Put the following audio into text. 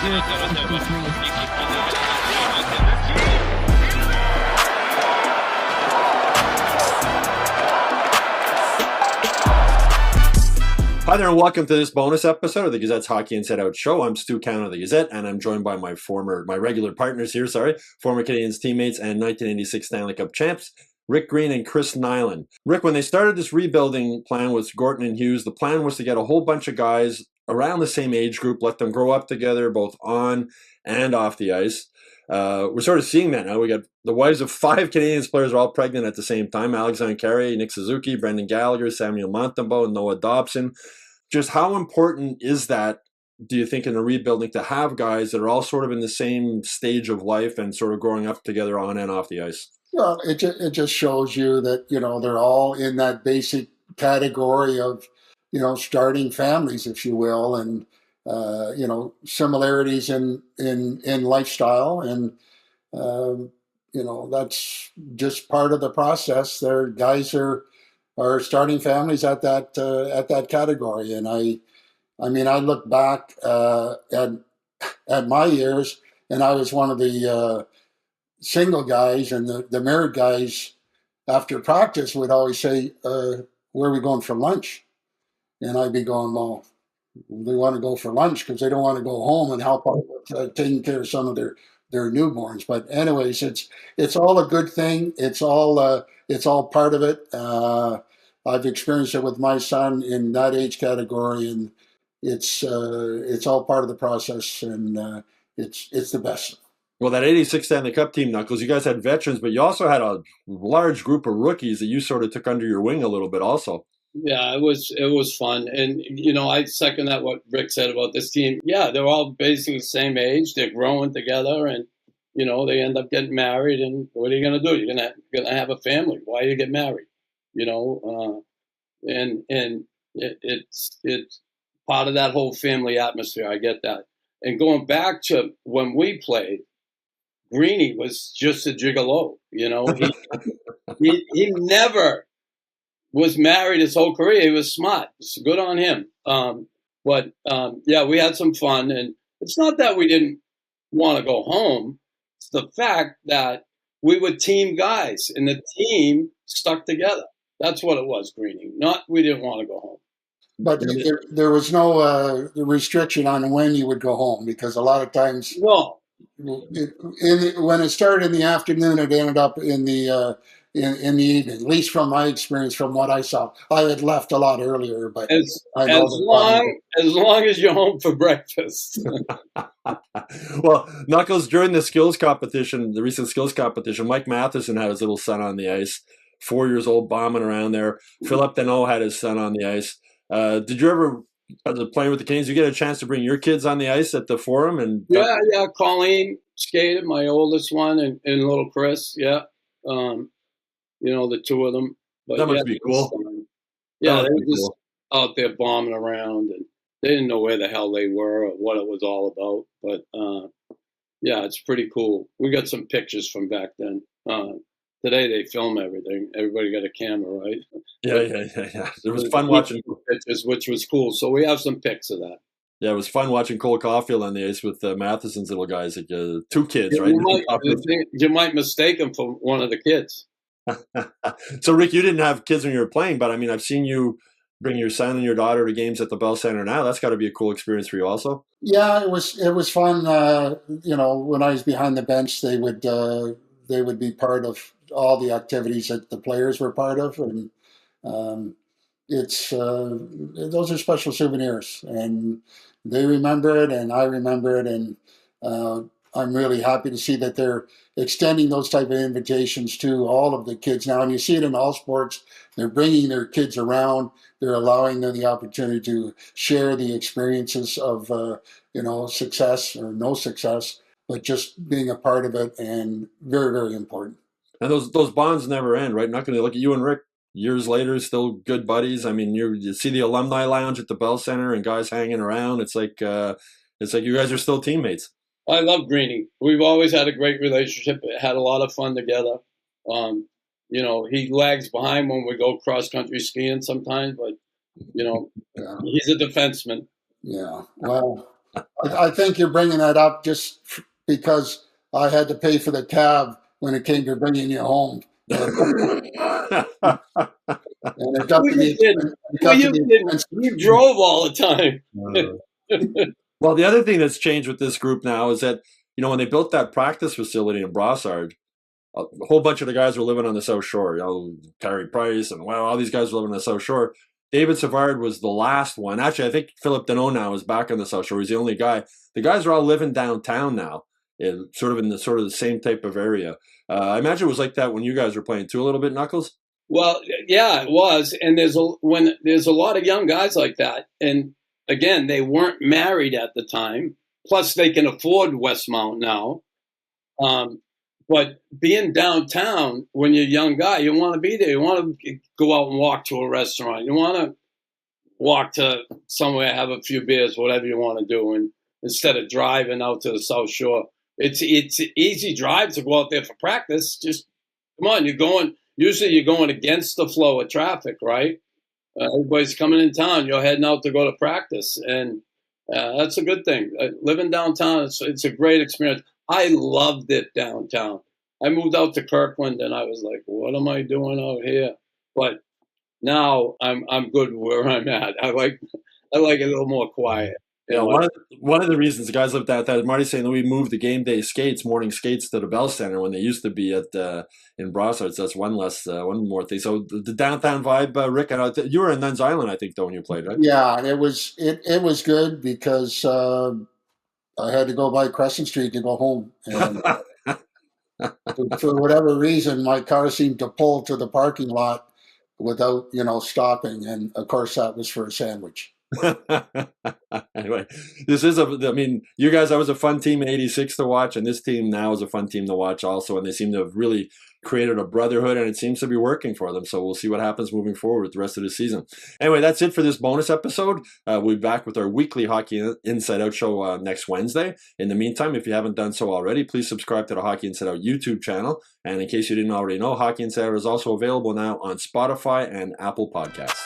Hi there, and welcome to this bonus episode of the Gazette's Hockey Inside Out show. I'm Stu Cowan of the Gazette, and I'm joined by my regular partners here, former Canadiens teammates and 1986 Stanley Cup champs, Rick Green and Chris Nilan. Rick, when they started this rebuilding plan with Gorton and Hughes, the plan was to get a whole bunch of guys around the same age group, let them grow up together, both on and off the ice. We're sort of seeing that now. We got the wives of 5 Canadiens players are all pregnant at the same time. Alexandre Carrier, Nick Suzuki, Brendan Gallagher, Samuel Montembeault, Noah Dobson. Just how important is that, do you think, in a rebuilding to have guys that are all sort of in the same stage of life and sort of growing up together on and off the ice? Well, it just shows you that, they're all in that basic category of, starting families, if you will, and, similarities in lifestyle. And, that's just part of the process. Their guys are starting families at that category. And I look back at my years, and I was one of the single guys, and the married guys after practice would always say, where are we going for lunch? And I'd be going, well, they want to go for lunch because they don't want to go home and help out with taking care of some of their newborns. But anyways, it's all a good thing. It's all part of it. I've experienced it with my son in that age category, and it's all part of the process, and it's the best. Well, that 86 Stanley Cup team, Knuckles, you guys had veterans, but you also had a large group of rookies that you sort of took under your wing a little bit also. Yeah, it was fun. And, I second that what Rick said about this team. Yeah, they're all basically the same age. They're growing together, and, they end up getting married. And what are you going to do? You're going to have a family. Why you get married? And it's part of that whole family atmosphere. I get that. And going back to when we played, Greeny was just a gigolo. He never was married his whole career. He was smart. It's good on him. But we had some fun. And it's not that we didn't want to go home. It's the fact that we were team guys, and the team stuck together. That's what it was, Greeny. Not we didn't want to go home. But there was no restriction on when you would go home, because a lot of times, when it started in the afternoon, it ended up in the evening. At least from my experience, from what I saw, I had left a lot earlier. But as long as you're home for breakfast. Well, Knuckles, during the skills competition, the recent skills competition, Mike Matheson had his little son on the ice, 4 years old, bombing around there. Philip Deneau had his son on the ice. Did you ever, as a player with the Canadiens, you get a chance to bring your kids on the ice at the Forum? And yeah. Colleen skated, my oldest one, and little Chris. Yeah, the two of them. But that must be cool. Yeah, they were just out there bombing around, and they didn't know where the hell they were or what it was all about. But it's pretty cool. We got some pictures from back then. Today they film everything. Everybody got a camera, right? Yeah. It was fun watching pictures, which was cool. So we have some pics of that. Yeah, it was fun watching Cole Caulfield on the ice with Matheson's little guys, like 2 kids, yeah, right? You might mistake him for one of the kids. So, Rick, you didn't have kids when you were playing, but I've seen you bring your son and your daughter to games at the Bell Center now. That's got to be a cool experience for you also. Yeah, it was fun. When I was behind the bench, they would be part of all the activities that the players were part of, and those are special souvenirs, and they remember it, and I remember it, and I'm really happy to see that they're extending those type of invitations to all of the kids now. And you see it in all sports. They're bringing their kids around. They're allowing them the opportunity to share the experiences of, success or no success, but just being a part of it, and very, very important. And those bonds never end, right? Not going to look at you and Rick years later, still good buddies. You see the alumni lounge at the Bell Center and guys hanging around. It's like you guys are still teammates. I love Greeny. We've always had a great relationship. Had a lot of fun together. He lags behind when we go cross country skiing sometimes, but he's a defenseman. Yeah. Well, I think you're bringing that up just because I had to pay for the tab when it came to bringing you home. And it got Who to be you kidding? it Who got to you be kidding? expensive. You drove all the time. Well, the other thing that's changed with this group now is that, when they built that practice facility in Brossard, a whole bunch of the guys were living on the South Shore. Carey Price and all these guys were living on the South Shore. David Savard was the last one. Actually, I think Philip Deneau now is back on the South Shore. He's the only guy. The guys are all living downtown now, sort of in the same type of area. I imagine it was like that when you guys were playing too, a little bit, Knuckles. Well, yeah, it was. And there's a lot of young guys like that. And again, they weren't married at the time. Plus, they can afford Westmount now. But being downtown when you're a young guy, you want to be there. You want to go out and walk to a restaurant. You want to walk to somewhere, have a few beers, whatever you want to do, and instead of driving out to the South Shore. It's an easy drive to go out there for practice. Just come on, usually you're going against the flow of traffic, right? Everybody's coming in town. You're heading out to go to practice, and that's a good thing. Living downtown, it's a great experience. I loved it downtown. I moved out to Kirkland, and I was like, "What am I doing out here?" But now I'm good where I'm at. I like it a little more quiet. Yeah, one of the reasons the guys lived that Marty's saying that we moved the game day skates, morning skates, to the Bell Center when they used to be at in Brossard. So that's one more thing. So the downtown vibe, Rick, you were in Nuns Island, I think, though, when you played, right? Yeah, it was good because I had to go by Crescent Street to go home, and for whatever reason, my car seemed to pull to the parking lot without stopping, and of course that was for a sandwich. Anyway, you guys, that was a fun team in '86 to watch, and this team now is a fun team to watch also, and they seem to have really created a brotherhood, and it seems to be working for them. So we'll see what happens moving forward with the rest of the season. Anyway, that's it for this bonus episode. We'll be back with our weekly Hockey Inside Out show next Wednesday. In the meantime, if you haven't done so already, please subscribe to the Hockey Inside Out YouTube channel. And in case you didn't already know, Hockey Inside Out is also available now on Spotify and Apple Podcasts.